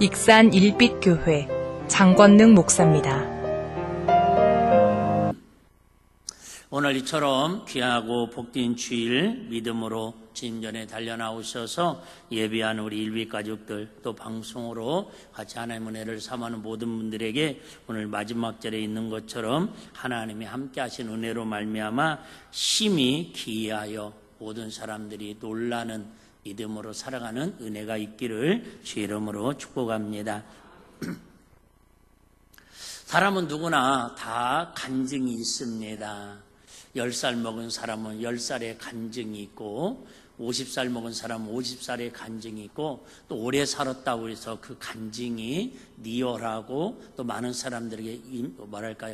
익산 일빛교회 장권능 목사입니다. 오늘 이처럼 귀하고 복된 주일 믿음으로 주님 전에 달려나오셔서 예배한 우리 일빛가족들, 또 방송으로 같이 하나님의 은혜를 삼하는 모든 분들에게 오늘 마지막 절에 있는 것처럼 하나님이 함께 하신 은혜로 말미암아 심히 기이하여 모든 사람들이 놀라는 믿음으로 살아가는 은혜가 있기를 주 이름으로 축복합니다. 사람은 누구나 다 간증이 있습니다. 10살 먹은 사람은 10살의 간증이 있고, 50살 먹은 사람은 50살의 간증이 있고, 또 오래 살았다고 해서 그 간증이 리얼하고 또 많은 사람들에게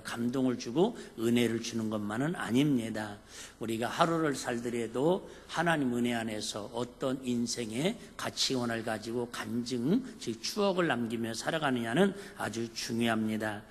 감동을 주고 은혜를 주는 것만은 아닙니다. 우리가 하루를 살더라도 하나님 은혜 안에서 어떤 인생의 가치관을 가지고 간증, 즉 추억을 남기며 살아가느냐는 아주 중요합니다.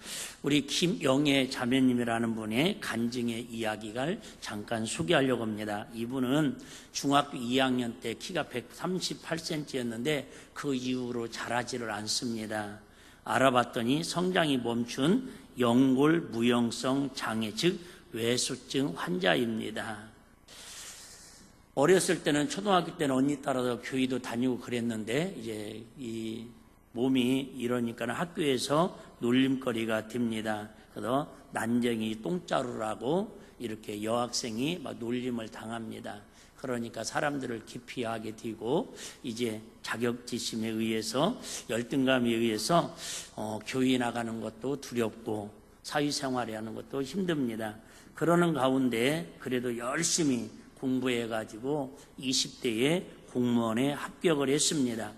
우리 김영애 자매님이라는 분의 간증의 이야기를 잠깐 소개하려고 합니다. 이분은 중학교 2학년 때 키가 138cm였는데 그 이후로 자라지를 않습니다. 알아봤더니 성장이 멈춘 영골 무형성 장애, 즉 외소증 환자입니다. 어렸을 때는 초등학교 때는 언니 따라서 교회도 다니고 그랬는데 이제 이 몸이 이러니까 학교에서 놀림거리가 됩니다. 그래서 난쟁이 똥자루라고 이렇게 여학생이 막 놀림을 당합니다. 그러니까 사람들을 기피하게 되고 이제 자격지심에 의해서 열등감에 의해서 교회 나가는 것도 두렵고 사회생활에 하는 것도 힘듭니다. 그러는 가운데 그래도 열심히 공부해가지고 20대에 공무원에 합격을 했습니다.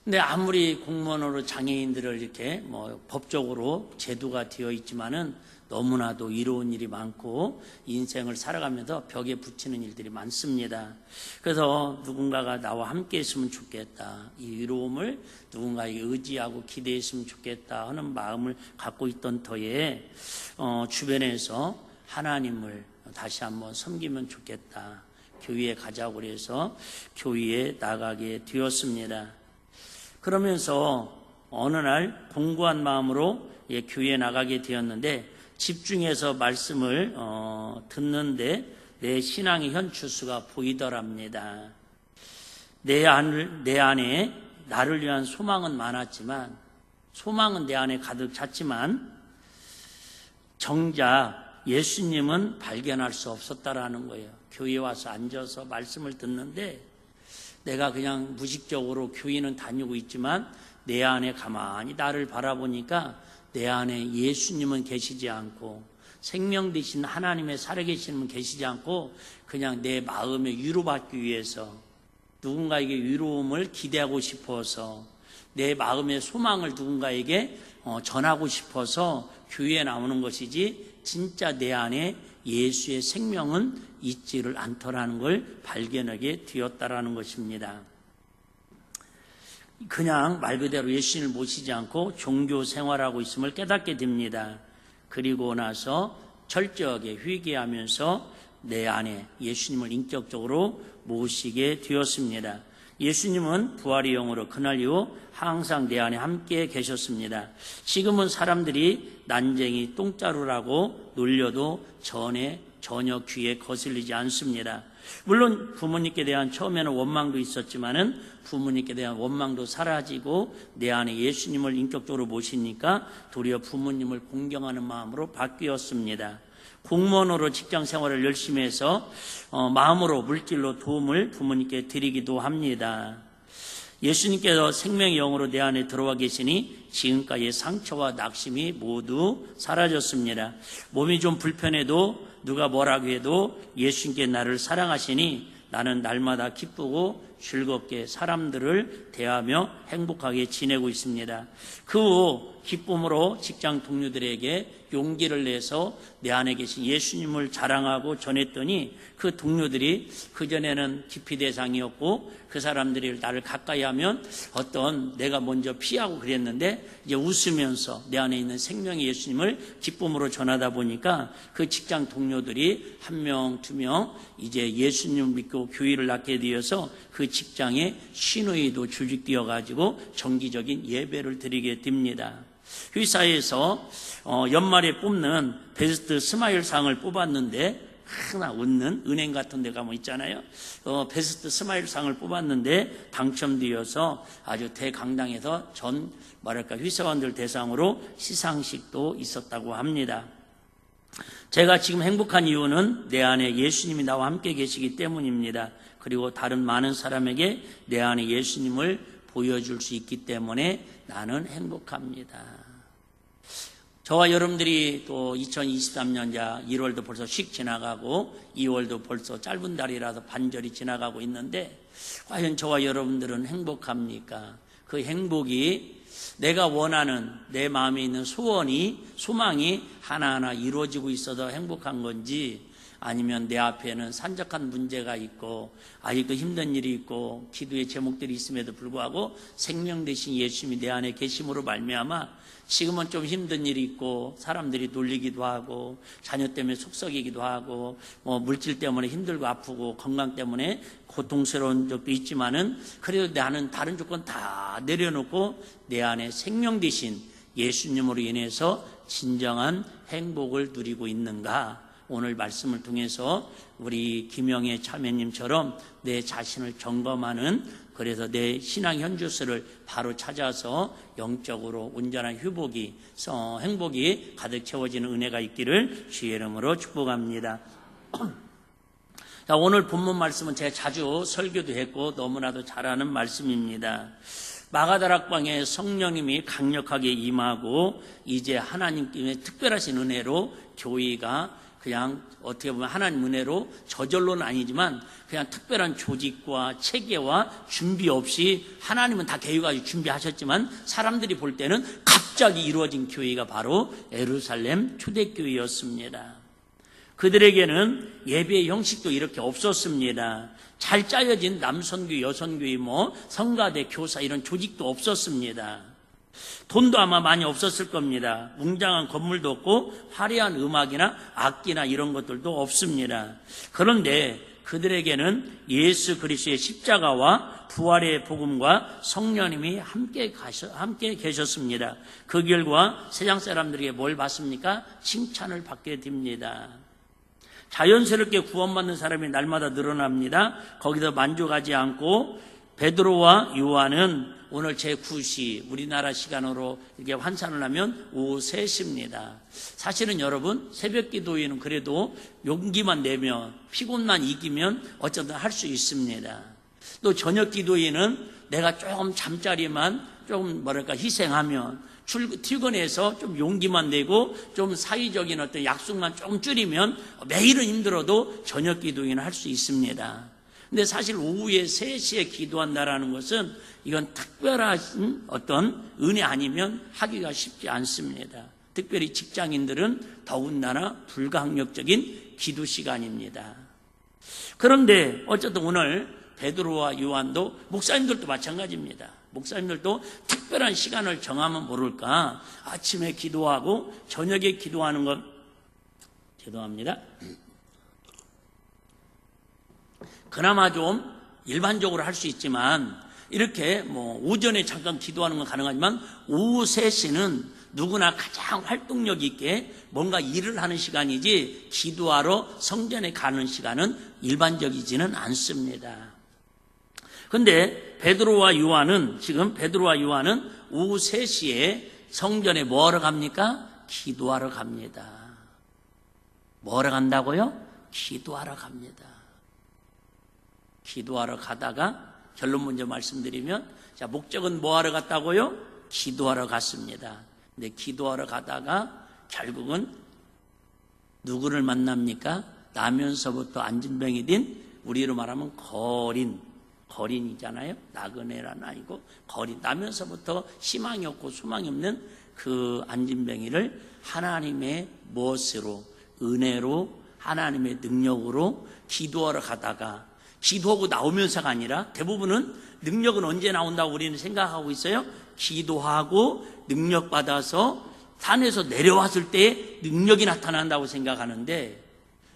근데 아무리 공무원으로 장애인들을 이렇게 법적으로 제도가 되어 있지만은 너무나도 이로운 일이 많고 인생을 살아가면서 벽에 붙이는 일들이 많습니다. 그래서 누군가가 나와 함께 했으면 좋겠다, 이 이로움을 누군가에게 의지하고 기대했으면 좋겠다 하는 마음을 갖고 있던 터에 주변에서 하나님을 다시 한번 섬기면 좋겠다, 교회에 가자고 해서 교회에 나가게 되었습니다. 그러면서 어느 날 공부한 마음으로 교회에 나가게 되었는데 집중해서 말씀을 듣는데 내 신앙의 현주소가 보이더랍니다. 내 안에 나를 위한 소망은 많았지만, 소망은 내 안에 가득 찼지만 정작 예수님은 발견할 수 없었다라는 거예요. 교회에 와서 앉아서 말씀을 듣는데 내가 그냥 무식적으로 교회는 다니고 있지만 내 안에 가만히 나를 바라보니까 내 안에 예수님은 계시지 않고 생명 되신 하나님의 살아계신 분 계시지 않고 그냥 내 마음에 위로받기 위해서 누군가에게 위로움을 기대하고 싶어서 내 마음의 소망을 누군가에게 전하고 싶어서 교회에 나오는 것이지 진짜 내 안에 예수의 생명은 있지를 않더라는 걸 발견하게 되었다라는 것입니다. 그냥 말 그대로 예수님을 모시지 않고 종교 생활하고 있음을 깨닫게 됩니다. 그리고 나서 철저하게 회개하면서 내 안에 예수님을 인격적으로 모시게 되었습니다. 예수님은 부활의 영으로 그날 이후 항상 내 안에 함께 계셨습니다. 지금은 사람들이 난쟁이 똥자루라고 놀려도 전혀 귀에 거슬리지 않습니다. 물론 부모님께 대한 처음에는 원망도 있었지만은 부모님께 대한 원망도 사라지고 내 안에 예수님을 인격적으로 모시니까 도리어 부모님을 공경하는 마음으로 바뀌었습니다. 공무원으로 직장 생활을 열심히 해서 마음으로 물질로 도움을 부모님께 드리기도 합니다. 예수님께서 생명의 영으로 내 안에 들어와 계시니 지금까지의 상처와 낙심이 모두 사라졌습니다. 몸이 좀 불편해도 누가 뭐라고 해도 예수님께 나를 사랑하시니 나는 날마다 기쁘고 즐겁게 사람들을 대하며 행복하게 지내고 있습니다. 그 후 기쁨으로 직장 동료들에게 용기를 내서 내 안에 계신 예수님을 자랑하고 전했더니 그 동료들이 그전에는 기피 대상이었고 그 사람들이 나를 가까이 하면 어떤 내가 먼저 피하고 그랬는데 이제 웃으면서 내 안에 있는 생명의 예수님을 기쁨으로 전하다 보니까 그 직장 동료들이 한 명, 두 명 이제 예수님을 믿고 교회를 낳게 되어서 그 그 직장에 신의도 조직되어 가지고 정기적인 예배를 드리게 됩니다. 회사에서 연말에 뽑는 베스트 스마일 상을 뽑았는데, 하나 웃는 은행 같은 데 가면 있잖아요. 베스트 스마일 상을 뽑았는데 당첨되어서 아주 대강당에서 회사원들 대상으로 시상식도 있었다고 합니다. 제가 지금 행복한 이유는 내 안에 예수님이 나와 함께 계시기 때문입니다. 그리고 다른 많은 사람에게 내 안에 예수님을 보여줄 수 있기 때문에 나는 행복합니다. 저와 여러분들이 또 2023년 1월도 벌써 휙 지나가고 2월도 벌써 짧은 달이라서 반절이 지나가고 있는데, 과연 저와 여러분들은 행복합니까? 그 행복이 내가 원하는 내 마음에 있는 소망이 하나하나 이루어지고 있어서 행복한 건지, 아니면 내 앞에는 산적한 문제가 있고 아직도 힘든 일이 있고 기도의 제목들이 있음에도 불구하고 생명 되신 예수님이 내 안에 계심으로 말미암아 지금은 좀 힘든 일이 있고 사람들이 놀리기도 하고 자녀 때문에 속썩이기도 하고 물질 때문에 힘들고 아프고 건강 때문에 고통스러운 적도 있지만은, 그래도 나는 다른 조건 다 내려놓고 내 안에 생명 되신 예수님으로 인해서 진정한 행복을 누리고 있는가? 오늘 말씀을 통해서 우리 김영애 참여님처럼 내 자신을 점검하는, 그래서 내 신앙 현주소를 바로 찾아서 영적으로 온전한 행복이 가득 채워지는 은혜가 있기를 주의 이름으로 축복합니다. 자, 오늘 본문 말씀은 제가 자주 설교도 했고 너무나도 잘 아는 말씀입니다. 마가다락방에 성령님이 강력하게 임하고 이제 하나님께 특별하신 은혜로 교회가 그냥 어떻게 보면 하나님 은혜로 저절로는 아니지만 그냥 특별한 조직과 체계와 준비 없이, 하나님은 다 계획하고 준비하셨지만 사람들이 볼 때는 갑자기 이루어진 교회가 바로 예루살렘 초대교회였습니다. 그들에게는 예배의 형식도 이렇게 없었습니다. 잘 짜여진 남선교회, 여선교회, 성가대, 교사 이런 조직도 없었습니다. 돈도 아마 많이 없었을 겁니다. 웅장한 건물도 없고 화려한 음악이나 악기나 이런 것들도 없습니다. 그런데 그들에게는 예수 그리스도의 십자가와 부활의 복음과 성령님이 함께 계셨습니다. 그 결과 세상 사람들에게 뭘 받습니까? 칭찬을 받게 됩니다. 자연스럽게 구원받는 사람이 날마다 늘어납니다. 거기서 만족하지 않고 베드로와 요한은 오늘 제9시 우리나라 시간으로 이렇게 환산을 하면 오후 3시입니다. 사실은 여러분, 새벽 기도회는 그래도 용기만 내면, 피곤만 이기면 어쩌든 할 수 있습니다. 또 저녁 기도회는 내가 조금 잠자리만 좀 희생하면, 출근해서 좀 용기만 내고 좀 사회적인 어떤 약속만 좀 줄이면 매일은 힘들어도 저녁 기도회는 할 수 있습니다. 근데 사실 오후에 3시에 기도한다라는 것은 이건 특별한 어떤 은혜 아니면 하기가 쉽지 않습니다. 특별히 직장인들은 더군다나 불가항력적인 기도 시간입니다. 그런데 어쨌든 오늘 베드로와 요한도, 목사님들도 마찬가지입니다. 목사님들도 특별한 시간을 정하면 모를까 아침에 기도하고 저녁에 기도하는 건, 죄송합니다, 그나마 좀 일반적으로 할 수 있지만, 이렇게 오전에 잠깐 기도하는 건 가능하지만 오후 3시는 누구나 가장 활동력 있게 뭔가 일을 하는 시간이지 기도하러 성전에 가는 시간은 일반적이지는 않습니다. 그런데 베드로와 요한은 오후 3시에 성전에 뭐하러 갑니까? 기도하러 갑니다. 뭐하러 간다고요? 기도하러 갑니다. 기도하러 가다가 결론 먼저 말씀드리면, 자, 목적은 뭐하러 갔다고요? 기도하러 갔습니다. 근데 기도하러 가다가 결국은 누구를 만납니까? 나면서부터 안진병이 된, 우리로 말하면 거린이잖아요. 나그네란 아니고 거린, 나면서부터 희망이 없고 소망이 없는 그 안진병이를 하나님의 무엇으로, 은혜로, 하나님의 능력으로 기도하러 가다가, 기도하고 나오면서가 아니라 대부분은 능력은 언제 나온다고 우리는 생각하고 있어요? 기도하고 능력 받아서 산에서 내려왔을 때 능력이 나타난다고 생각하는데,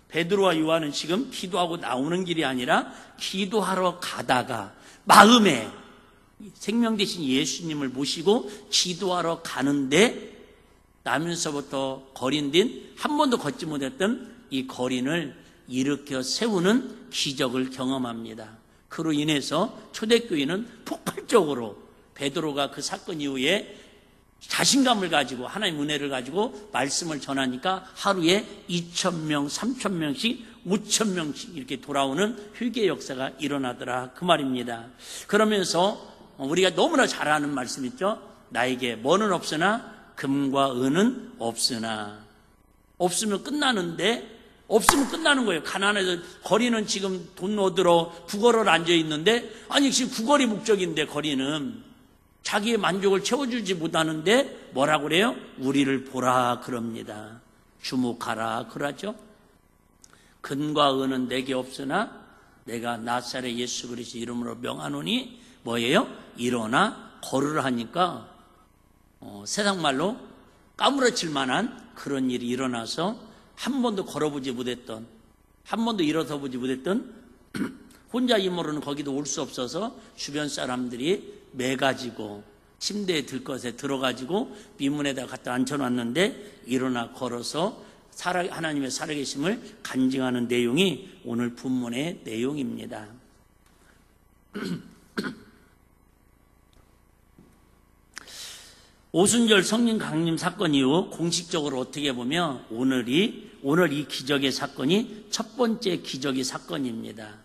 베드로와 요한은 지금 기도하고 나오는 길이 아니라 기도하러 가다가 마음에 생명 되신 예수님을 모시고 기도하러 가는데 나면서부터 거린 뒤 한 번도 걷지 못했던 이 거린을 일으켜 세우는 기적을 경험합니다. 그로 인해서 초대교회는 폭발적으로 베드로가 그 사건 이후에 자신감을 가지고 하나님의 은혜를 가지고 말씀을 전하니까 하루에 2,000명, 3,000명씩, 5,000명씩 이렇게 돌아오는 회개 역사가 일어나더라 그 말입니다. 그러면서 우리가 너무나 잘 아는 말씀 있죠. 나에게 뭐는 없으나 금과 은은 없으나. 없으면 끝나는데 없으면 끝나는 거예요. 가난해서 거리는 지금 돈 얻으러 구걸을 앉아 있는데 아니 지금 구걸이 목적인데 거리는 자기의 만족을 채워주지 못하는데 뭐라고 그래요? 우리를 보라 그럽니다. 주목하라 그러죠. 금과 은은 내게 없으나 내가 나사렛 예수 그리스도 이름으로 명하노니 뭐예요? 일어나 걸으라 하니까 세상 말로 까무러칠 만한 그런 일이 일어나서 한 번도 걸어보지 못했던, 한 번도 일어서 보지 못했던 혼자 힘으로는 거기도 올 수 없어서 주변 사람들이 매가지고 침대에 들 것에 들어가지고 미문에다 갖다 앉혀놨는데 일어나 걸어서 하나님의 살아계심을 간증하는 내용이 오늘 본문의 내용입니다. 오순절 성령 강림 사건 이후 공식적으로 어떻게 보면 오늘 이 기적의 사건이 첫 번째 기적의 사건입니다.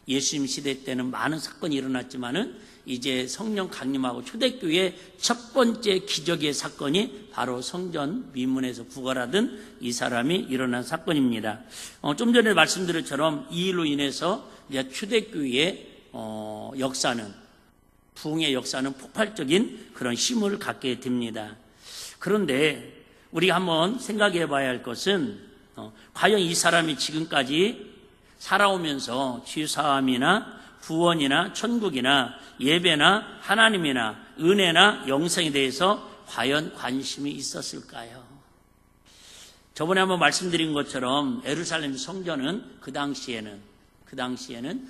예수님 시대 때는 많은 사건이 일어났지만은 이제 성령 강림하고 초대교회의 첫 번째 기적의 사건이 바로 성전 미문에서 구걸하던 이 사람이 일어난 사건입니다. 좀 전에 말씀드린 것처럼 이 일로 인해서 이제 초대교회의 역사는 부흥의 역사는 폭발적인 그런 힘을 갖게 됩니다. 그런데 우리가 한번 생각해 봐야 할 것은 과연 이 사람이 지금까지 살아오면서 죄사함이나 구원이나 천국이나 예배나 하나님이나 은혜나 영생에 대해서 과연 관심이 있었을까요? 저번에 한번 말씀드린 것처럼 예루살렘 성전은 그 당시에는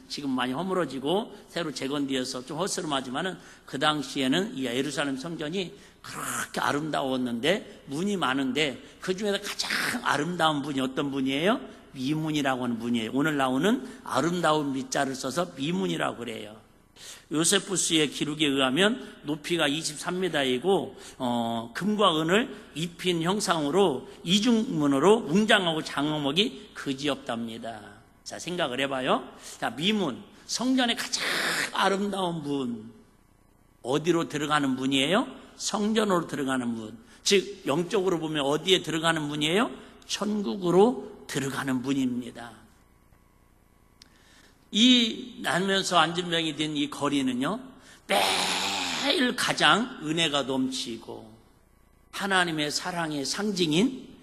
지금 많이 허물어지고 새로 재건되어서 좀 허스름하지만은 그 당시에는 이 예루살렘 성전이 그렇게 아름다웠는데 문이 많은데 그 중에서 가장 아름다운 분이 어떤 분이에요? 미문이라고 하는 분이에요. 오늘 나오는 아름다운 미자를 써서 미문이라고 그래요. 요세푸스의 기록에 의하면 높이가 23m이고 금과 은을 입힌 형상으로 이중문으로 웅장하고 장엄하기 그지없답니다. 자, 생각을 해봐요. 자, 미문, 성전의 가장 아름다운 문. 어디로 들어가는 문이에요? 성전으로 들어가는 문. 즉, 영적으로 보면 어디에 들어가는 문이에요? 천국으로 들어가는 문입니다. 이 나면서 안전병이 된 이 거리는요, 매일 가장 은혜가 넘치고 하나님의 사랑의 상징인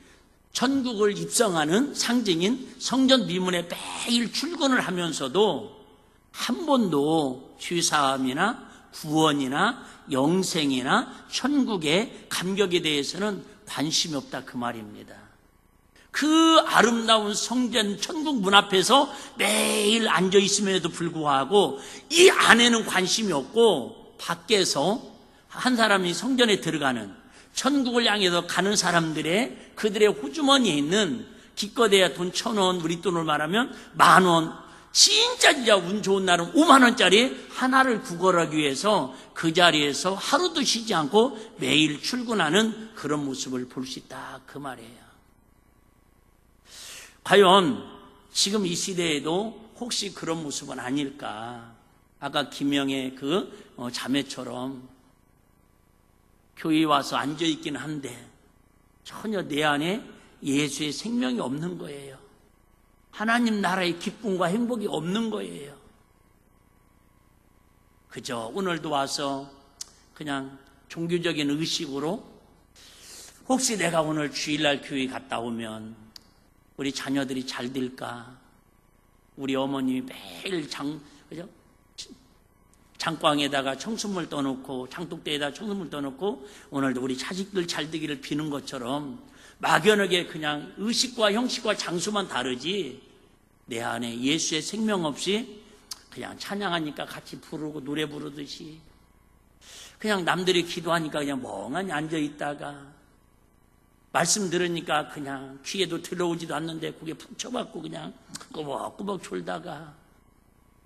천국을 입성하는 상징인 성전 미문에 매일 출근을 하면서도 한 번도 죄사함이나 구원이나 영생이나 천국의 감격에 대해서는 관심이 없다 그 말입니다. 그 아름다운 성전 천국 문 앞에서 매일 앉아 있음에도 불구하고 이 안에는 관심이 없고 밖에서 한 사람이 성전에 들어가는 천국을 향해서 가는 사람들의 그들의 호주머니에 있는 기껏해야 돈 1,000원, 우리 돈으로 말하면 10,000원, 진짜 운 좋은 날은 50,000원짜리 하나를 구걸하기 위해서 그 자리에서 하루도 쉬지 않고 매일 출근하는 그런 모습을 볼 수 있다 그 말이에요. 과연 지금 이 시대에도 혹시 그런 모습은 아닐까? 아까 김영의 그 자매처럼 교회에 와서 앉아있긴 한데 전혀 내 안에 예수의 생명이 없는 거예요. 하나님 나라의 기쁨과 행복이 없는 거예요. 그저 오늘도 와서 그냥 종교적인 의식으로 혹시 내가 오늘 주일날 교회 갔다 오면 우리 자녀들이 잘 될까? 우리 어머님이 매일 그죠? 장광에다가 청순물 떠놓고 장독대에다 청순물 떠놓고 오늘도 우리 자식들 잘 되기를 비는 것처럼 막연하게 그냥 의식과 형식과 장소만 다르지 내 안에 예수의 생명 없이 그냥 찬양하니까 같이 부르고 노래 부르듯이 그냥 남들이 기도하니까 그냥 멍하니 앉아있다가 말씀 들으니까 그냥 귀에도 들어오지도 않는데 고개 푹 쳐박고 그냥 꾸벅꾸벅 졸다가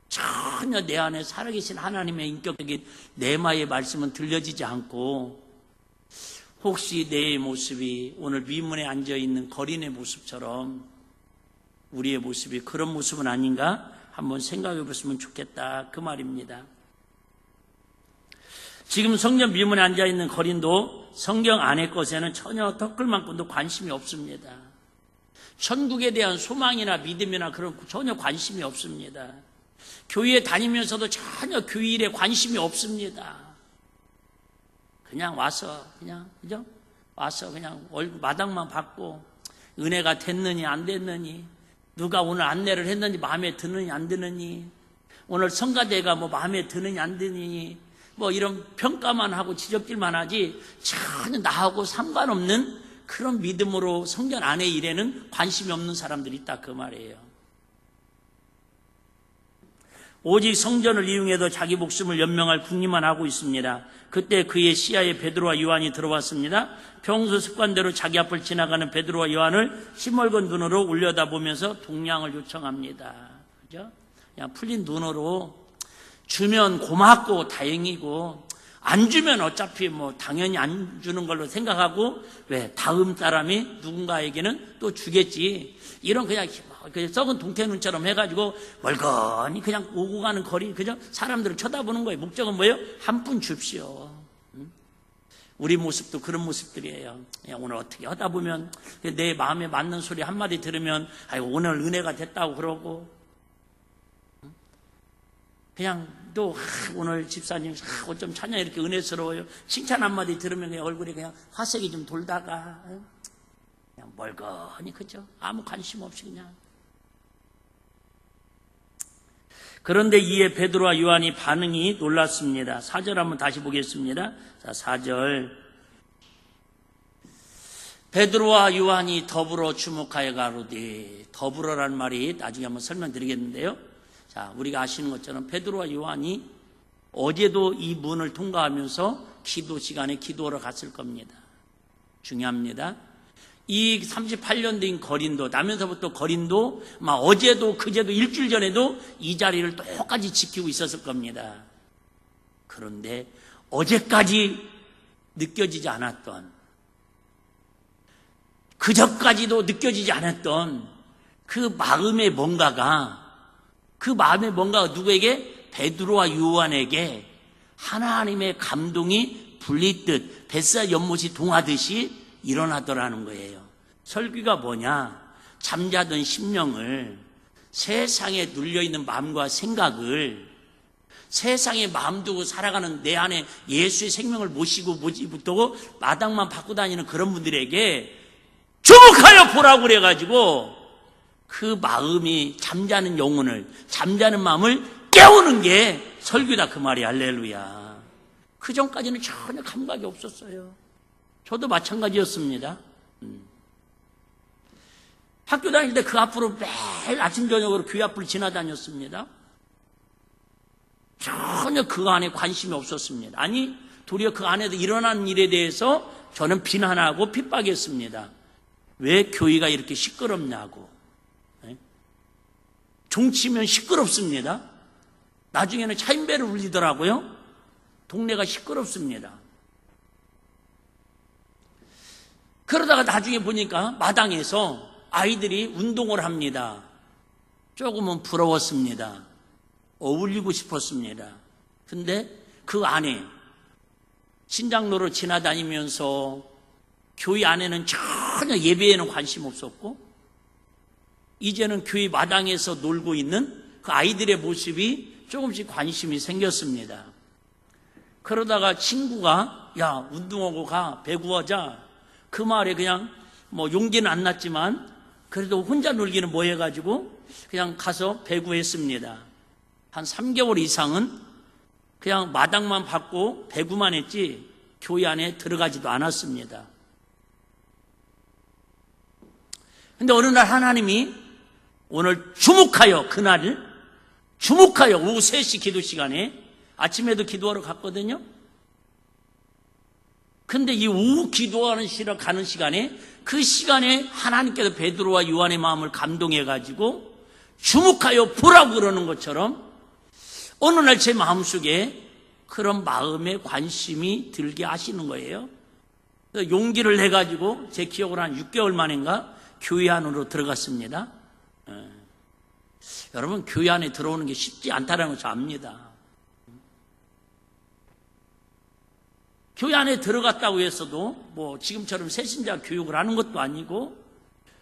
전혀 내 안에 살아계신 하나님의 인격적인 내마의 말씀은 들려지지 않고 혹시 내 모습이 오늘 미문에 앉아있는 거린의 모습처럼 우리의 모습이 그런 모습은 아닌가 한번 생각해 보시면 좋겠다 그 말입니다. 지금 성전 미문에 앉아있는 거린도 성경 안의 것에는 전혀 턱걸만큼도 관심이 없습니다. 천국에 대한 소망이나 믿음이나 그런 전혀 관심이 없습니다. 교회에 다니면서도 전혀 교회 일에 관심이 없습니다. 그냥 와서 그냥 그죠? 와서 그냥 얼굴 마당만 받고 은혜가 됐느니 안 됐느니 누가 오늘 안내를 했느니 마음에 드느니 안 드느니 오늘 성가대가 뭐 마음에 드느니 안 드느니 뭐 이런 평가만 하고 지적질만 하지 전혀 나하고 상관없는 그런 믿음으로 성전 안의 일에는 관심이 없는 사람들이 있다 그 말이에요. 오직 성전을 이용해도 자기 목숨을 연명할 궁리만 하고 있습니다. 그때 그의 시야에 베드로와 요한이 들어왔습니다. 평소 습관대로 자기 앞을 지나가는 베드로와 요한을 시멀건 눈으로 올려다보면서 동량을 요청합니다. 그죠? 그냥 풀린 눈으로 주면 고맙고 다행이고 안 주면 어차피 뭐 당연히 안 주는 걸로 생각하고 왜 다음 사람이 누군가에게는 또 주겠지 이런 그냥 썩은 동태눈처럼 해가지고 멀거니 그냥 오고 가는 거리 그죠? 사람들을 쳐다보는 거예요. 목적은 뭐예요? 한 푼 줍시오. 우리 모습도 그런 모습들이에요. 오늘 어떻게 하다 보면 내 마음에 맞는 소리 한마디 들으면 오늘 은혜가 됐다고 그러고 그냥 또 오늘 집사님 어쩜 찬양 이렇게 은혜스러워요. 칭찬 한마디 들으면 그냥 얼굴에 그냥 화색이 좀 돌다가 그냥 멀거니 그죠? 아무 관심 없이 그냥. 그런데 이에 베드로와 요한이 반응이 놀랐습니다. 4절 한번 다시 보겠습니다. 자, 4절. 베드로와 요한이 더불어 주목하여 가로되 더불어라는 말이 나중에 한번 설명드리겠는데요. 자, 우리가 아시는 것처럼 베드로와 요한이 어제도 이 문을 통과하면서 기도 시간에 기도하러 갔을 겁니다. 중요합니다. 이 38년 된 거린도 나면서부터 거린도 막 어제도 그제도 일주일 전에도 이 자리를 똑같이 지키고 있었을 겁니다. 그런데 어제까지 느껴지지 않았던 그저까지도 느껴지지 않았던 그 마음의 뭔가가 누구에게? 베드로와 요한에게 하나님의 감동이 불리듯 뱃살 연못이 동하듯이 일어나더라는 거예요. 설교가 뭐냐? 잠자던 심령을 세상에 눌려있는 마음과 생각을 세상에 마음 두고 살아가는 내 안에 예수의 생명을 모시고 마당만 받고 다니는 그런 분들에게 주목하여 보라고 그래가지고 그 마음이 잠자는 영혼을 잠자는 마음을 깨우는 게 설교다 그 말이 할렐루야. 그 전까지는 전혀 감각이 없었어요. 저도 마찬가지였습니다. 학교 다닐 때 그 앞으로 매일 아침 저녁으로 교회 앞을 지나다녔습니다. 전혀 그 안에 관심이 없었습니다. 아니 도리어 그 안에도 일어나는 일에 대해서 저는 비난하고 핍박했습니다. 왜 교회가 이렇게 시끄럽냐고. 종치면 시끄럽습니다. 나중에는 차인배를 울리더라고요. 동네가 시끄럽습니다. 그러다가 나중에 보니까 마당에서 아이들이 운동을 합니다. 조금은 부러웠습니다. 어울리고 싶었습니다. 근데 그 안에 신장로로 지나다니면서 교회 안에는 전혀 예배에는 관심 없었고 이제는 교회 마당에서 놀고 있는 그 아이들의 모습이 조금씩 관심이 생겼습니다. 그러다가 친구가 야 운동하고 가 배구하자 그 말에 그냥 뭐 용기는 안 났지만 그래도 혼자 놀기는 뭐 해가지고 그냥 가서 배구했습니다. 한 3개월 이상은 그냥 마당만 받고 배구만 했지 교회 안에 들어가지도 않았습니다. 근데 어느 날 하나님이 오늘 주목하여 그날을 주목하여 오후 3시 기도 시간에 아침에도 기도하러 갔거든요. 근데 이 오후 기도하는 가는 시간에 그 시간에 하나님께서 베드로와 요한의 마음을 감동해가지고 주목하여 보라고 그러는 것처럼 어느 날 제 마음속에 그런 마음에 관심이 들게 하시는 거예요. 그래서 용기를 내가지고 제 기억으로 한 6개월 만인가 교회 안으로 들어갔습니다. 여러분, 교회 안에 들어오는 게 쉽지 않다는 것을 압니다. 교회 안에 들어갔다고 해서도 뭐 지금처럼 새신자 교육을 하는 것도 아니고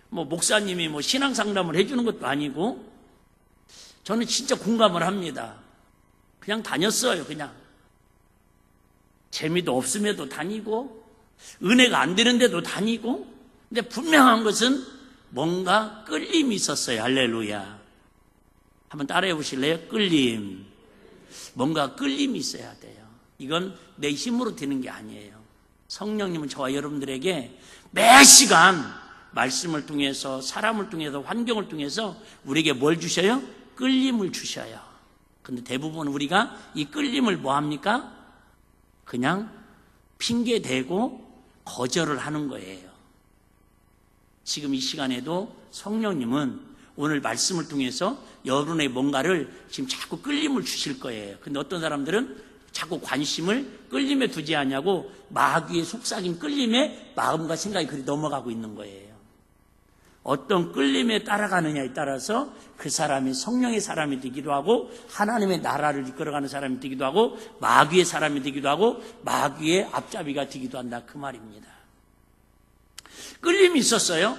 뭐 목사님이 뭐 신앙 상담을 해주는 것도 아니고 저는 진짜 공감을 합니다. 그냥 다녔어요. 그냥 재미도 없음에도 다니고 은혜가 안 되는데도 다니고. 근데 분명한 것은 뭔가 끌림이 있었어요. 할렐루야. 한번 따라해 보실래요? 끌림. 뭔가 끌림이 있어야 돼요. 이건 내 힘으로 되는 게 아니에요. 성령님은 저와 여러분들에게 매 시간 말씀을 통해서, 사람을 통해서, 환경을 통해서 우리에게 뭘 주셔요? 끌림을 주셔요. 근데 대부분 우리가 이 끌림을 뭐 합니까? 그냥 핑계대고 거절을 하는 거예요. 지금 이 시간에도 성령님은 오늘 말씀을 통해서 여러분의 뭔가를 지금 자꾸 끌림을 주실 거예요. 근데 어떤 사람들은 자꾸 관심을 끌림에 두지 않냐고 마귀의 속삭임 끌림에 마음과 생각이 그리 넘어가고 있는 거예요. 어떤 끌림에 따라가느냐에 따라서 그 사람이 성령의 사람이 되기도 하고 하나님의 나라를 이끌어가는 사람이 되기도 하고 마귀의 사람이 되기도 하고 마귀의 앞잡이가 되기도 한다, 그 말입니다. 끌림이 있었어요.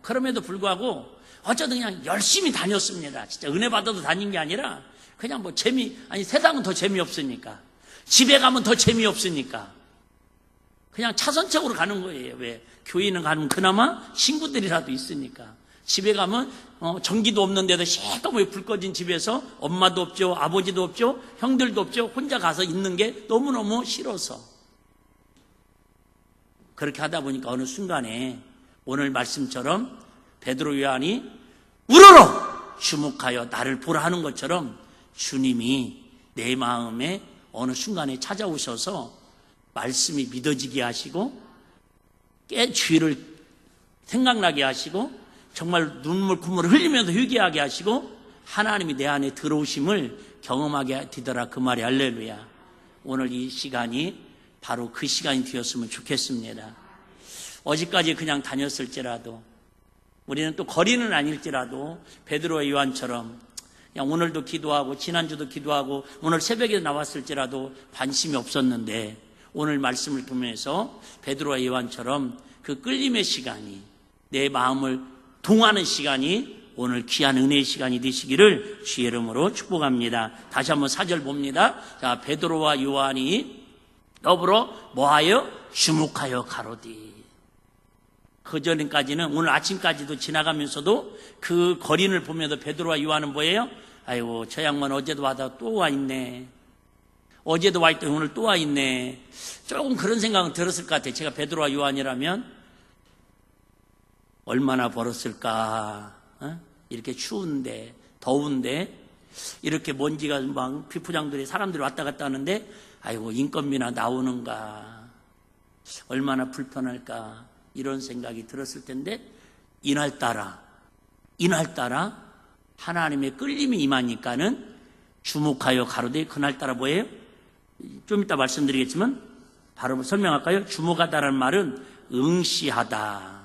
그럼에도 불구하고 어쩌든 그냥 열심히 다녔습니다. 진짜 은혜 받아도 다닌 게 아니라 그냥 뭐 세상은 더 재미없으니까, 집에 가면 더 재미없으니까 그냥 차선책으로 가는 거예요. 왜? 교회는 가면 그나마 친구들이라도 있으니까. 집에 가면 전기도 없는데도 시커멓게 불 꺼진 집에서 엄마도 없죠, 아버지도 없죠, 형들도 없죠. 혼자 가서 있는 게 너무너무 싫어서. 그렇게 하다 보니까 어느 순간에 오늘 말씀처럼 베드로 요한이 우러러 주목하여 나를 보라 하는 것처럼 주님이 내 마음에 어느 순간에 찾아오셔서 말씀이 믿어지게 하시고 주의를 생각나게 하시고 정말 눈물 콧물을 흘리면서 회개하게 하시고 하나님이 내 안에 들어오심을 경험하게 되더라, 그 말이 할렐루야. 오늘 이 시간이 바로 그 시간이 되었으면 좋겠습니다. 어제까지 그냥 다녔을지라도, 우리는 또 거리는 아닐지라도 베드로와 요한처럼 그냥 오늘도 기도하고 지난주도 기도하고 오늘 새벽에 나왔을지라도 관심이 없었는데 오늘 말씀을 통해서 베드로와 요한처럼 그 끌림의 시간이, 내 마음을 동하는 시간이 오늘 귀한 은혜의 시간이 되시기를 주의 이름으로 축복합니다. 다시 한번 4절 봅니다. 자, 베드로와 요한이 더불어 뭐하여? 주목하여 가로되. 그 전까지는, 오늘 아침까지도 지나가면서도 그 거린을 보면서 베드로와 요한은 뭐예요? 아이고, 저 양반 어제도 와다 또 와 있네. 어제도 와 있더니 오늘 또 와 있네. 조금 그런 생각은 들었을 것 같아요. 제가 베드로와 요한이라면 얼마나 벌었을까. 이렇게 추운데, 더운데, 이렇게 먼지가 막 비포장들이 사람들이 왔다 갔다 하는데 아이고, 인건비나 나오는가, 얼마나 불편할까, 이런 생각이 들었을 텐데 이날따라 하나님의 끌림이 임하니까는 주목하여 가로되. 그날따라 뭐예요? 좀 이따 말씀드리겠지만 바로 설명할까요? 주목하다라는 말은 응시하다.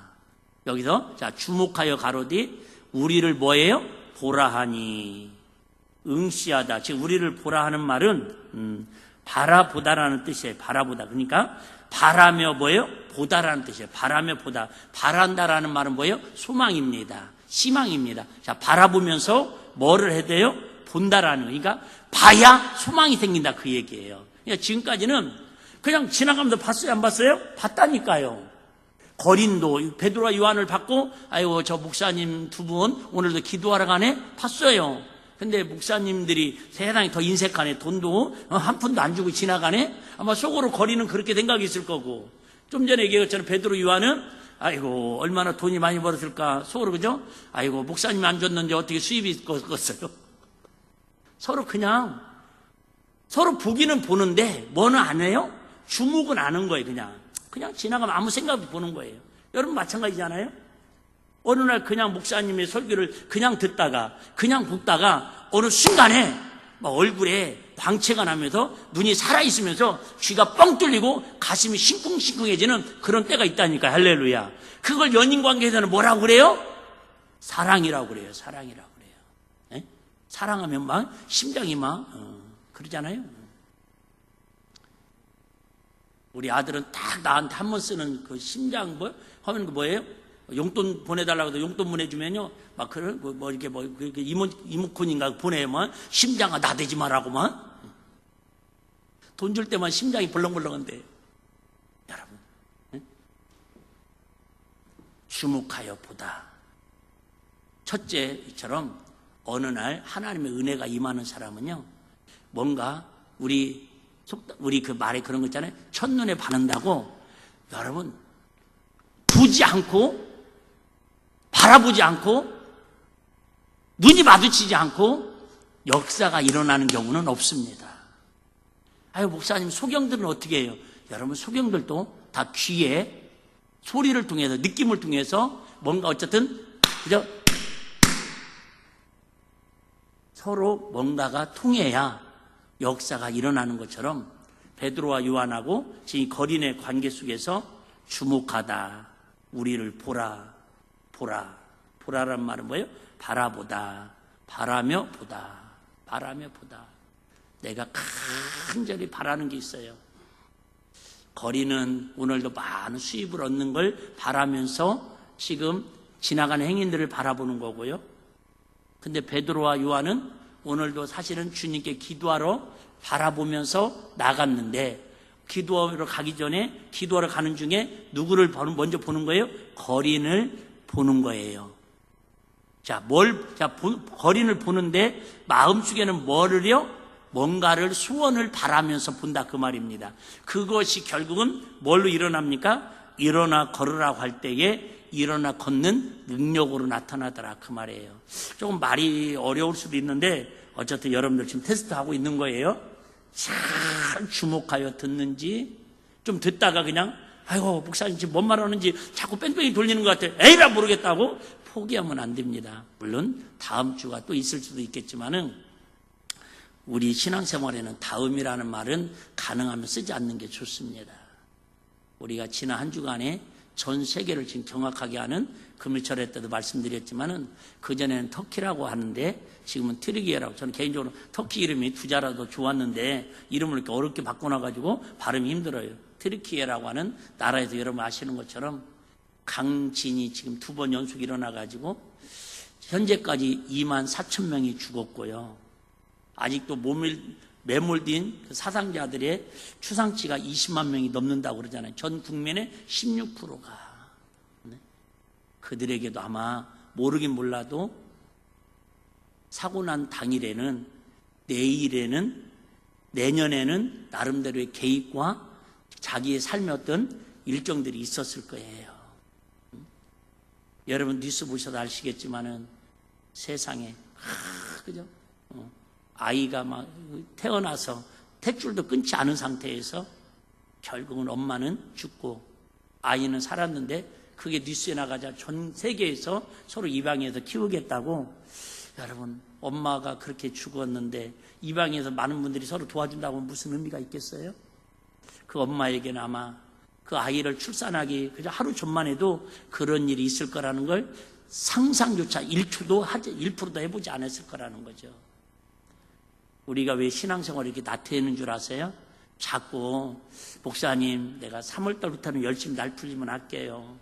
여기서 자, 주목하여 가로되 우리를 뭐예요? 보라하니. 응시하다, 즉 우리를 보라 하는 말은 바라보다라는 뜻이에요. 바라보다. 그러니까 바라며 뭐예요? 보다라는 뜻이에요. 바라며 보다. 바란다라는 말은 뭐예요? 소망입니다. 희망입니다. 자, 바라보면서 뭐를 해야 돼요? 본다라는 거. 그러니까 봐야 소망이 생긴다, 그 얘기예요. 그러니까 지금까지는 그냥 지나가면서 봤어요, 안 봤어요? 봤다니까요. 거린도 베드로와 요한을 봤고, 아이고, 저 목사님 두 분 오늘도 기도하러 가네? 봤어요. 근데 목사님들이 세상이 더 인색하네, 돈도 한 푼도 안 주고 지나가네? 아마 속으로 거리는 그렇게 생각이 있을 거고, 좀 전에 얘기했잖아요. 베드로 요한은 아이고, 얼마나 돈이 많이 벌었을까 속으로, 그죠? 아이고, 목사님이 안 줬는데 어떻게 수입이 있겠어요? 서로 그냥 서로 보기는 보는데 뭐는 안 해요? 주목은 안 한 거예요. 그냥 지나가면 아무 생각 없이 보는 거예요. 여러분 마찬가지잖아요. 어느 날 그냥 목사님의 설교를 그냥 듣다가 그냥 보다가 어느 순간에 막 얼굴에 광채가 나면서 눈이 살아있으면서 귀가 뻥 뚫리고 가슴이 싱쿵싱쿵해지는 그런 때가 있다니까. 할렐루야. 그걸 연인관계에서는 뭐라고 그래요? 사랑이라고 그래요. 사랑이라고 그래요. 네? 사랑하면 막 심장이 막 그러잖아요. 우리 아들은 딱 나한테 한 번 쓰는 그 심장 하면 그 뭐예요? 용돈 보내달라고 해서 용돈 보내주면요, 막 그런 이렇게 이모콘인가 보내면 심장아 나대지 마라고만. 돈 줄 때만 심장이 벌렁벌렁한데, 여러분, 네? 주목하여 보다. 첫째처럼 어느 날 하나님의 은혜가 임하는 사람은요, 뭔가 우리 그 말에 그런 거 있잖아요. 첫눈에 반한다고. 여러분, 보지 않고 바라보지 않고 눈이 마주치지 않고 역사가 일어나는 경우는 없습니다. 아유, 목사님 소경들은 어떻게 해요? 여러분, 소경들도 다 귀에 소리를 통해서 느낌을 통해서 뭔가 어쨌든 그죠? 서로 뭔가가 통해야 역사가 일어나는 것처럼 베드로와 요한하고 지금 거린의 관계 속에서 주목하다, 우리를 보라란 말은 뭐예요? 바라보다, 바라며 보다. 내가 간절히 바라는 게 있어요. 거린은 오늘도 많은 수입을 얻는 걸 바라면서 지금 지나가는 행인들을 바라보는 거고요. 근데 베드로와 요한은 오늘도 사실은 주님께 기도하러 바라보면서 나갔는데, 기도하러 가기 전에 기도하러 가는 중에 누구를 먼저 보는 거예요? 거린을 보는 거예요. 거린을 보는데 마음속에는 뭐를요? 뭔가를 소원을 바라면서 본다, 그 말입니다. 그것이 결국은 뭘로 일어납니까? 일어나 걸으라고 할 때에 일어나 걷는 능력으로 나타나더라, 그 말이에요. 조금 말이 어려울 수도 있는데 어쨌든 여러분들 지금 테스트하고 있는 거예요. 잘 주목하여 듣는지, 좀 듣다가 그냥 아이고 목사님 지금 뭔 말하는지 자꾸 뺑뺑이 돌리는 것 같아, 에이라 모르겠다고 포기하면 안 됩니다. 물론 다음 주가 또 있을 수도 있겠지만은 우리 신앙생활에는 다음이라는 말은 가능하면 쓰지 않는 게 좋습니다. 우리가 지난 한 주간에 전 세계를 지금 경악하게 하는 금요철에 때도 말씀드렸지만은 그전에는 터키라고 하는데 지금은 트르키예라고. 저는 개인적으로 터키 이름이 두 자라도 좋았는데 이름을 이렇게 어렵게 바꿔놔가지고 발음이 힘들어요. 트르키예라고 하는 나라에서 여러분 아시는 것처럼 강진이 지금 2번 연속 일어나가지고 현재까지 24,000명이 죽었고요. 아직도 매몰된 그 사상자들의 추상치가 20만 명이 넘는다고 그러잖아요. 전 국민의 16%가. 그들에게도 아마 모르긴 몰라도 사고 난 당일에는, 내일에는, 내년에는 나름대로의 계획과 자기의 삶의 어떤 일정들이 있었을 거예요. 여러분 뉴스 보셔도 아시겠지만은 세상에 그죠? 아이가 막 태어나서 탯줄도 끊지 않은 상태에서 결국은 엄마는 죽고 아이는 살았는데 그게 뉴스에 나가자 전 세계에서 서로 이방에서 키우겠다고. 여러분, 엄마가 그렇게 죽었는데 이방에서 많은 분들이 서로 도와준다고 하면 무슨 의미가 있겠어요? 그 엄마에게는 아마 그 아이를 출산하기 그저 하루 전만 해도 그런 일이 있을 거라는 걸 상상조차 1%도 해보지 않았을 거라는 거죠. 우리가 왜 신앙생활이 이렇게 나태해지는 줄 아세요? 자꾸 목사님 내가 3월달부터는 열심히 날 풀리면 할게요.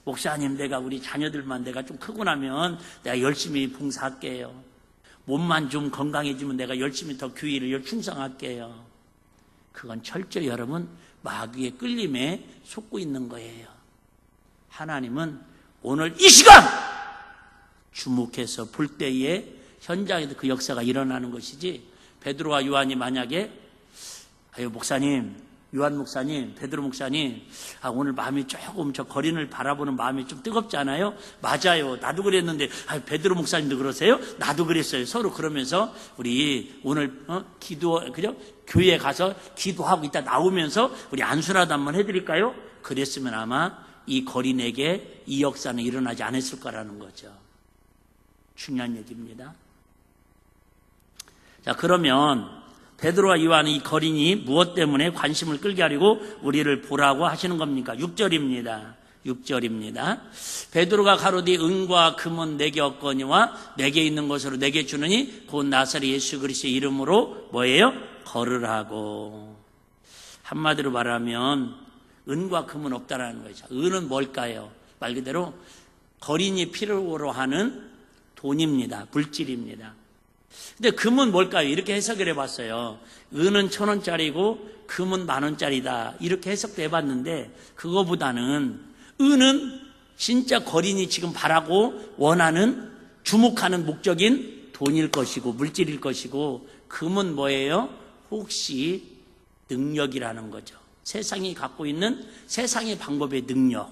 목사님 내가 우리 자녀들만 내가 좀 크고 나면 내가 열심히 봉사할게요. 몸만 좀 건강해지면 내가 열심히 더 교회를 충성할게요. 그건 철저히 여러분 마귀의 끌림에 속고 있는 거예요. 하나님은 오늘 이 시간 주목해서 볼 때에 현장에서 그 역사가 일어나는 것이지, 베드로와 요한이 만약에 아유 목사님 요한 목사님, 베드로 목사님, 오늘 마음이 조금 저 거린을 바라보는 마음이 좀 뜨겁지 않아요? 맞아요. 나도 그랬는데, 베드로 목사님도 그러세요? 나도 그랬어요. 서로 그러면서 우리 오늘 그죠? 교회에 가서 기도하고 이따 나오면서 우리 안수라도 한번 해드릴까요? 그랬으면 아마 이 거린에게 이 역사는 일어나지 않았을 거라는 거죠. 중요한 얘기입니다. 자, 그러면 베드로와 요한은 이 거린이 무엇 때문에 관심을 끌게 하려고 우리를 보라고 하시는 겁니까? 6절입니다. 6절입니다. 베드로가 가로되 은과 금은 내게 없거니와 내게 있는 것으로 내게 주느니 곧 나사렛 예수 그리스도의 이름으로 뭐예요? 걸으라고. 한마디로 말하면 은과 금은 없다라는 거죠. 은은 뭘까요? 말 그대로 거린이 필요로 하는 돈입니다. 물질입니다. 근데 금은 뭘까요? 이렇게 해석을 해봤어요. 은은 1,000원짜리고 금은 10,000원짜리다. 이렇게 해석도 해봤는데 그거보다는 은은 진짜 거린이 지금 바라고 원하는 주목하는 목적인 돈일 것이고 물질일 것이고 금은 뭐예요? 혹시 능력이라는 거죠. 세상이 갖고 있는 세상의 방법의 능력,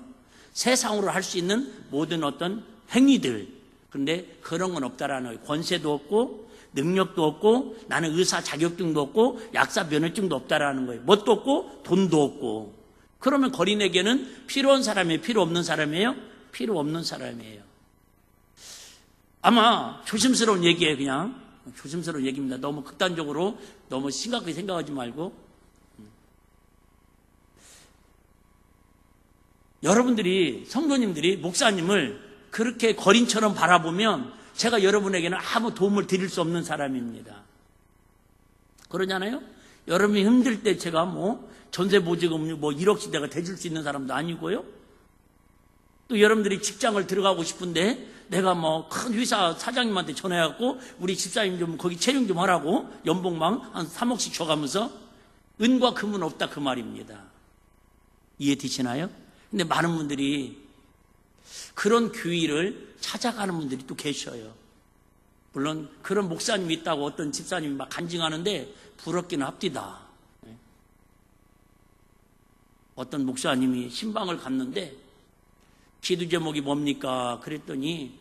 세상으로 할 수 있는 모든 어떤 행위들. 그런데 그런 건 없다라는 거예요. 권세도 없고 능력도 없고 나는 의사 자격증도 없고 약사 면허증도 없다라는 거예요. 뭣도 없고 돈도 없고. 그러면 거린에게는 필요한 사람이에요? 필요 없는 사람이에요? 필요 없는 사람이에요. 아마 조심스러운 얘기예요. 그냥 조심스러운 얘기입니다. 너무 극단적으로 너무 심각하게 생각하지 말고 여러분들이 성도님들이 목사님을 그렇게 거린처럼 바라보면 제가 여러분에게는 아무 도움을 드릴 수 없는 사람입니다. 그러잖아요? 여러분이 힘들 때 제가 전세보증금리 1억씩 내가 대줄 수 있는 사람도 아니고요. 또 여러분들이 직장을 들어가고 싶은데 내가 큰 회사 사장님한테 전화해갖고 우리 집사님 좀 거기 채용 좀 하라고 연봉만 한 3억씩 줘가면서 은과 금은 없다 그 말입니다. 이해되시나요? 근데 많은 분들이 그런 교회를 찾아가는 분들이 또 계셔요. 물론 그런 목사님이 있다고 어떤 집사님이 막 간증하는데 부럽기는 합디다. 어떤 목사님이 신방을 갔는데 기도 제목이 뭡니까? 그랬더니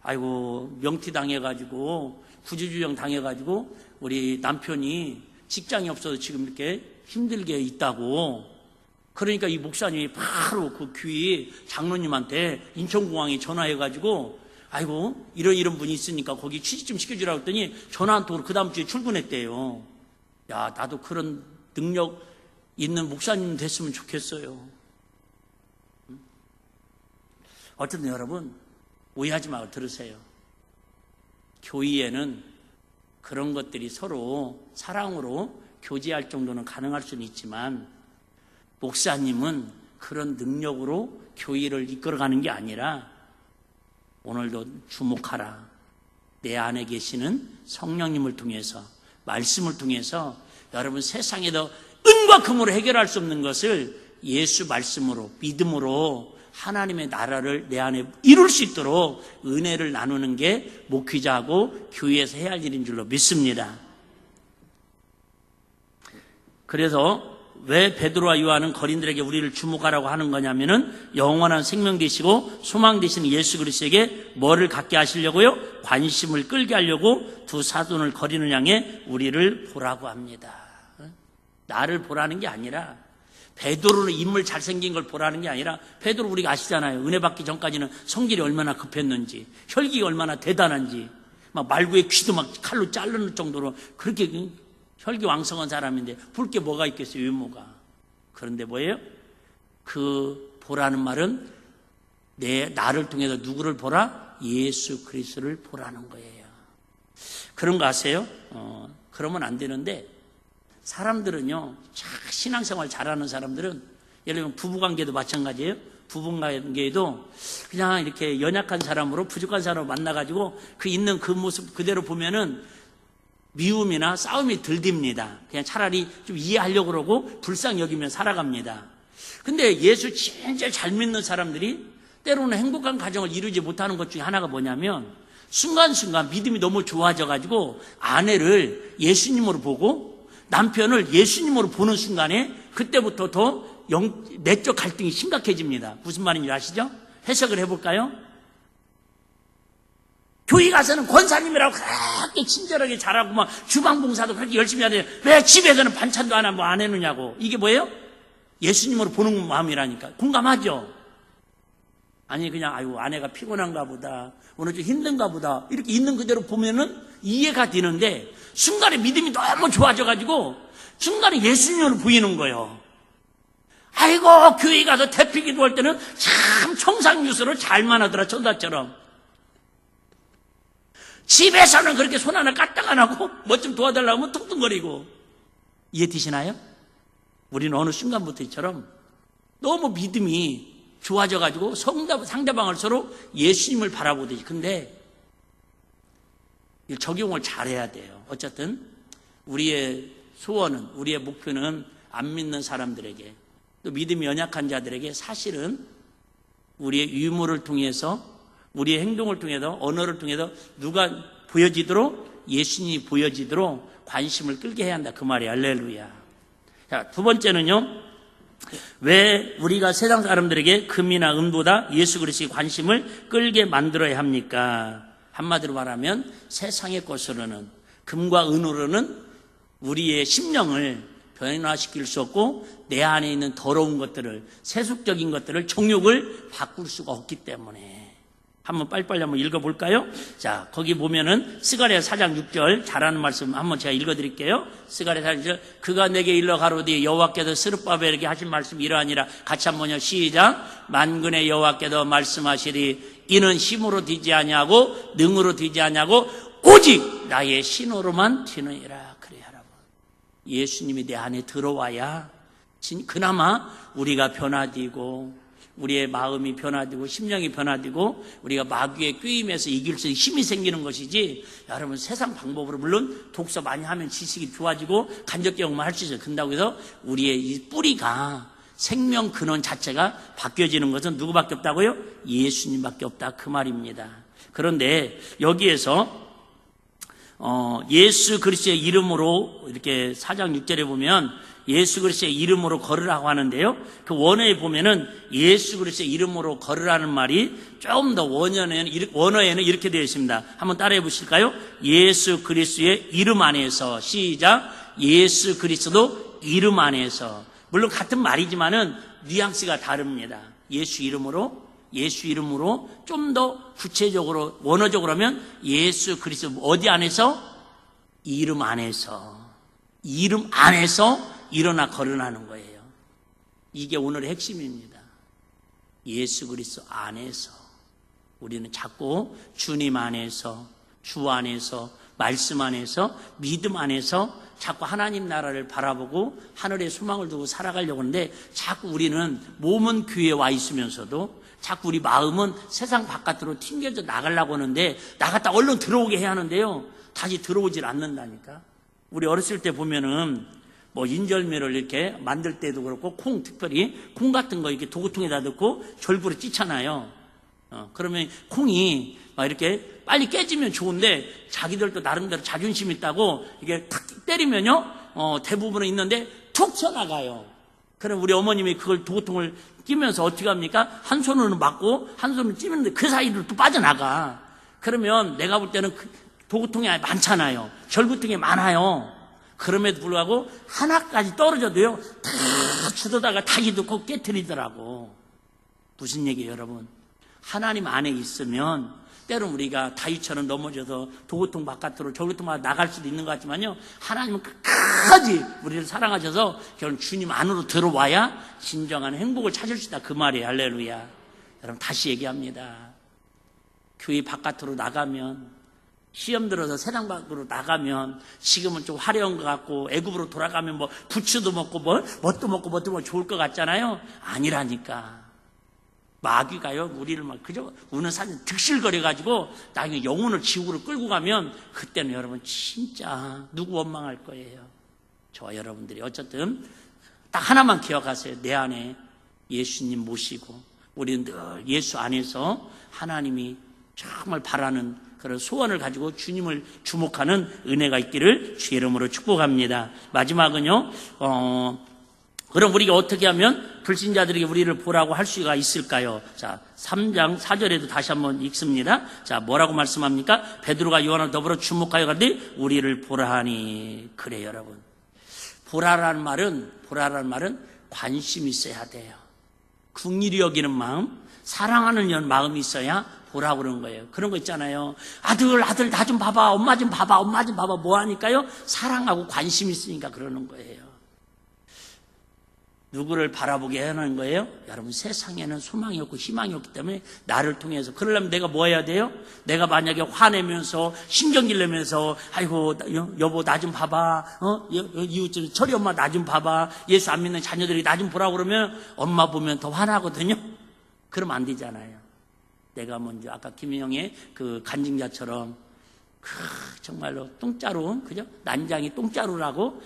아이고 명티 당해가지고 구주주정 당해가지고 우리 남편이 직장이 없어서 지금 이렇게 힘들게 있다고. 그러니까 이 목사님이 바로 그 교회 장로님한테 인천공항에 전화해가지고 아이고 이런 분이 있으니까 거기 취직 좀 시켜주라고 했더니 전화 한 통으로 그 다음 주에 출근했대요. 야, 나도 그런 능력 있는 목사님 됐으면 좋겠어요. 어쨌든 여러분 오해하지 말고 들으세요. 교회에는 그런 것들이 서로 사랑으로 교제할 정도는 가능할 수는 있지만 목사님은 그런 능력으로 교회를 이끌어가는 게 아니라 오늘도 주목하라. 내 안에 계시는 성령님을 통해서 말씀을 통해서 여러분 세상에서 은과 금으로 해결할 수 없는 것을 예수 말씀으로 믿음으로 하나님의 나라를 내 안에 이룰 수 있도록 은혜를 나누는 게 목회자하고 교회에서 해야 할 일인 줄로 믿습니다. 그래서 왜 베드로와 요한은 거린들에게 우리를 주목하라고 하는 거냐면은 영원한 생명 되시고 소망 되시는 예수 그리스도에게 뭐를 갖게 하시려고요? 관심을 끌게 하려고 두 사돈을 거린을 향해 우리를 보라고 합니다. 나를 보라는 게 아니라 베드로는 인물 잘생긴 걸 보라는 게 아니라 베드로 우리가 아시잖아요. 은혜 받기 전까지는 성질이 얼마나 급했는지 혈기가 얼마나 대단한지 막 말구의 귀도 막 칼로 자르는 정도로 그렇게 혈기왕성한 사람인데 볼 게 뭐가 있겠어요, 외모가. 그런데 뭐예요? 그 보라는 말은 나를 통해서 누구를 보라? 예수 그리스도를 보라는 거예요. 그런 거 아세요? 그러면 안 되는데 사람들은요, 신앙생활 잘하는 사람들은 예를 들면 부부관계도 마찬가지예요. 부부관계에도 그냥 이렇게 연약한 사람으로 부족한 사람을 만나가지고 그 있는 그 모습 그대로 보면은 미움이나 싸움이 덜 됩니다. 그냥 차라리 좀 이해하려고 그러고 불쌍히 여기면 살아갑니다. 근데 예수 진짜 잘 믿는 사람들이 때로는 행복한 가정을 이루지 못하는 것 중에 하나가 뭐냐면 순간순간 믿음이 너무 좋아져가지고 아내를 예수님으로 보고 남편을 예수님으로 보는 순간에 그때부터 더 내적 갈등이 심각해집니다. 무슨 말인지 아시죠? 해석을 해볼까요? 교회 가서는 권사님이라고 그렇게 친절하게 잘하고 막 주방 봉사도 그렇게 열심히 하는데 왜 집에서는 반찬도 하나 뭐 안 해놓냐고. 이게 뭐예요? 예수님으로 보는 마음이라니까. 공감하죠? 아니 그냥 아유 아내가 피곤한가 보다, 오늘 좀 힘든가 보다, 이렇게 있는 그대로 보면은 이해가 되는데 순간에 믿음이 너무 좋아져가지고 순간에 예수님으로 보이는 거예요. 아이고 교회 가서 대피 기도할 때는 참 청상유수를 잘만 하더라, 천사처럼. 집에서는 그렇게 손 하나 까딱 안 하고 뭐 좀 도와달라고 하면 뚱뚱거리고. 이해되시나요? 우리는 어느 순간부터 이처럼 너무 믿음이 좋아져가지고 상대방을 서로 예수님을 바라보듯이. 근데 적용을 잘해야 돼요. 어쨌든 우리의 소원은, 우리의 목표는 안 믿는 사람들에게, 또 믿음이 연약한 자들에게 사실은 우리의 유무를 통해서, 우리의 행동을 통해서, 언어를 통해서 누가 보여지도록, 예수님이 보여지도록 관심을 끌게 해야 한다, 그 말이에요. 할렐루야. 자, 두 번째는요, 왜 우리가 세상 사람들에게 금이나 은보다 예수 그리스도의 관심을 끌게 만들어야 합니까? 한마디로 말하면 세상의 것으로는, 금과 은으로는 우리의 심령을 변화시킬 수 없고 내 안에 있는 더러운 것들을, 세속적인 것들을, 정욕을 바꿀 수가 없기 때문에. 한번 빨리빨리 한번 읽어볼까요? 자, 거기 보면은 스가랴 4장 6절 잘하는 말씀 한번 제가 읽어드릴게요. 스가랴 4장 6절, 그가 내게 일러 가로되 여호와께서 스룹바벨에게 하신 말씀 이러하니라. 같이 한번요, 시작. 만군의 여호와께서 말씀하시리 이는 힘으로 되지 아니하고 능으로 되지 아니하고 오직 나의 신으로만 되느니라. 그래 여러분, 예수님이 내 안에 들어와야 그나마 우리가 변화되고 우리의 마음이 변화되고 심령이 변화되고 우리가 마귀의 꾀임에서 이길 수 있는 힘이 생기는 것이지, 여러분 세상 방법으로 물론 독서 많이 하면 지식이 좋아지고 간접 경험을 할 수 있어요. 그런다고 해서 우리의 이 뿌리가, 생명 근원 자체가 바뀌어지는 것은 누구밖에 없다고요? 예수님밖에 없다, 그 말입니다. 그런데 여기에서 예수 그리스도의 이름으로, 이렇게 4장 6절에 보면 예수 그리스도의 이름으로 걸으라고 하는데요, 그 원어에 보면은 예수 그리스도의 이름으로 걸으라는 말이 조금 더 원어에는 이렇게 되어 있습니다. 한번 따라해 보실까요? 예수 그리스도의 이름 안에서. 시작. 예수 그리스도 이름 안에서. 물론 같은 말이지만은 뉘앙스가 다릅니다. 예수 이름으로 좀 더 구체적으로 원어적으로 하면 예수 그리스도 어디 안에서? 이름 안에서. 이름 안에서 일어나 걸어나는 거예요. 이게 오늘의 핵심입니다. 예수 그리스도 안에서. 우리는 자꾸 주님 안에서, 주 안에서, 말씀 안에서, 믿음 안에서 자꾸 하나님 나라를 바라보고 하늘에 소망을 두고 살아가려고 하는데, 자꾸 우리는 몸은 교회에 와 있으면서도 자꾸 우리 마음은 세상 바깥으로 튕겨져 나가려고 하는데, 나갔다 얼른 들어오게 해야 하는데요, 다시 들어오질 않는다니까. 우리 어렸을 때 보면은 뭐 인절미를 이렇게 만들 때도 그렇고, 특별히 콩 같은 거 이렇게 도구통에다 넣고 절구로 찢잖아요. 그러면 콩이 막 이렇게 빨리 깨지면 좋은데, 자기들도 나름대로 자존심 있다고 이게 탁 때리면요, 대부분은 있는데 툭 튀어나가요. 그럼 우리 어머님이 그걸 도구통을 끼면서 어떻게 합니까? 한 손으로 막고 한 손으로 찌는데 그 사이로 또 빠져나가. 그러면 내가 볼 때는 도구통이 많잖아요. 절구통이 많아요. 그럼에도 불구하고 하나까지 떨어져도요, 다 주워다가 다시 넣고 깨트리더라고. 무슨 얘기예요, 여러분? 하나님 안에 있으면 때론 우리가 다윗처럼 넘어져서 도구통 바깥으로 절구통 바깥으로 나갈 수도 있는 것 같지만요, 하나님은 끝까지 우리를 사랑하셔서 결국 주님 안으로 들어와야 진정한 행복을 찾을 수 있다, 그 말이에요. 할렐루야. 여러분 다시 얘기합니다. 교회 바깥으로 나가면, 시험 들어서 세상 밖으로 나가면, 지금은 좀 화려한 것 같고 애굽으로 돌아가면 뭐 부추도 먹고 뭣도 먹고 좋을 것 같잖아요. 아니라니까. 마귀가요, 우리를 막 그저 우는 사진 득실거려가지고 나중에 영혼을 지옥으로 끌고 가면, 그때는 여러분 진짜 누구 원망할 거예요? 저와 여러분들이. 어쨌든 딱 하나만 기억하세요. 내 안에 예수님 모시고 우리는 늘 예수 안에서 하나님이 정말 바라는 그런 소원을 가지고 주님을 주목하는 은혜가 있기를 주의 이름으로 축복합니다. 마지막은요, 그럼 우리가 어떻게 하면 불신자들에게 우리를 보라고 할 수가 있을까요? 자, 3장 4절에도 다시 한번 읽습니다. 자, 뭐라고 말씀합니까? 베드로가 요한을 더불어 주목하여 가되 우리를 보라 하니. 그래요, 여러분. 보라라는 말은 관심 있어야 돼요. 긍휼히 여기는 마음, 사랑하는 마음이 있어야 보라고 그러는 거예요. 그런 거 있잖아요. 아들 나 좀 봐봐, 엄마 좀 봐봐 뭐 하니까요? 사랑하고 관심 있으니까 그러는 거예요. 누구를 바라보게 하는 거예요? 여러분, 세상에는 소망이 없고 희망이 없기 때문에 나를 통해서. 그러려면 내가 뭐 해야 돼요? 내가 만약에 화내면서 신경질 내면서 아이고 여보 나 좀 봐봐, 이웃집 철이 엄마 나 좀 봐봐, 예수 안 믿는 자녀들이 나 좀 보라고 그러면 엄마 보면 더 화나거든요. 그러면 안 되잖아요. 내가 먼저 아까 김영의 그 간증자처럼 정말로 똥자루, 그죠? 난장이 똥자루라고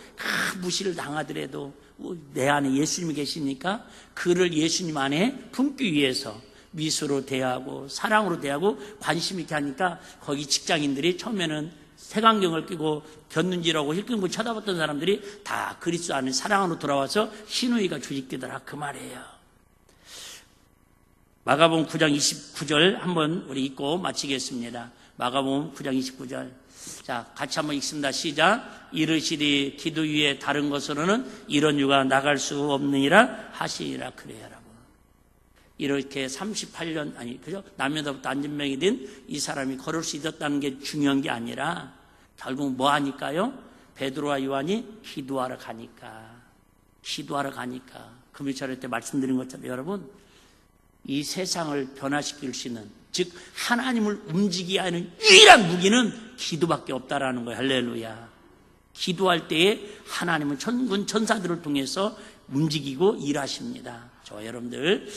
무시를 당하더라도 내 안에 예수님이 계시니까 그를 예수님 안에 품기 위해서 미소로 대하고 사랑으로 대하고 관심 있게 하니까 거기 직장인들이 처음에는 색안경을 끼고 곁눈질하고 힐끔고 쳐다봤던 사람들이 다 그리스도 안에 사랑으로 돌아와서 신우이가 주직되더라, 그 말이에요. 마가복음 9장 29절 한번 우리 읽고 마치겠습니다. 마가복음 9장 29절. 자, 같이 한번 읽습니다. 시작. 이르시리 기도 위에 다른 것으로는 이런 유가 나갈 수 없느니라 하시니라. 그래요, 여러분. 이렇게 38년 그죠? 남녀다부터 안진병이 된 이 사람이 걸을 수 있었다는 게 중요한 게 아니라 결국 뭐 하니까요? 베드로와 요한이 기도하러 가니까. 금요일에 때 말씀드린 것처럼 여러분, 이 세상을 변화시킬 수 있는, 즉 하나님을 움직이게 하는 유일한 무기는 기도밖에 없다라는 거예요. 할렐루야. 기도할 때에 하나님은 천군 천사들을 통해서 움직이고 일하십니다. 저 여러분들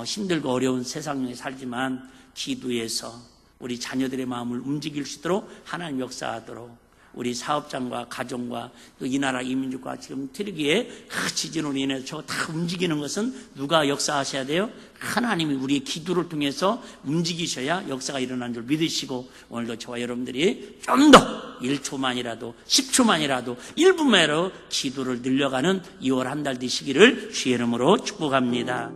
힘들고 어려운 세상에 살지만 기도해서 우리 자녀들의 마음을 움직일 수 있도록 하나님 역사하도록 우리 사업장과 가정과 또 이 나라 이민족과 지금 트리기의 지진으로 인해서 저거 다 움직이는 것은 누가 역사하셔야 돼요? 하나님이 우리의 기도를 통해서 움직이셔야 역사가 일어나는 줄 믿으시고, 오늘도 저와 여러분들이 좀 더 1초만이라도 10초만이라도 1분만이라도 기도를 늘려가는 2월 한 달 되시기를 주의 이름으로 축복합니다.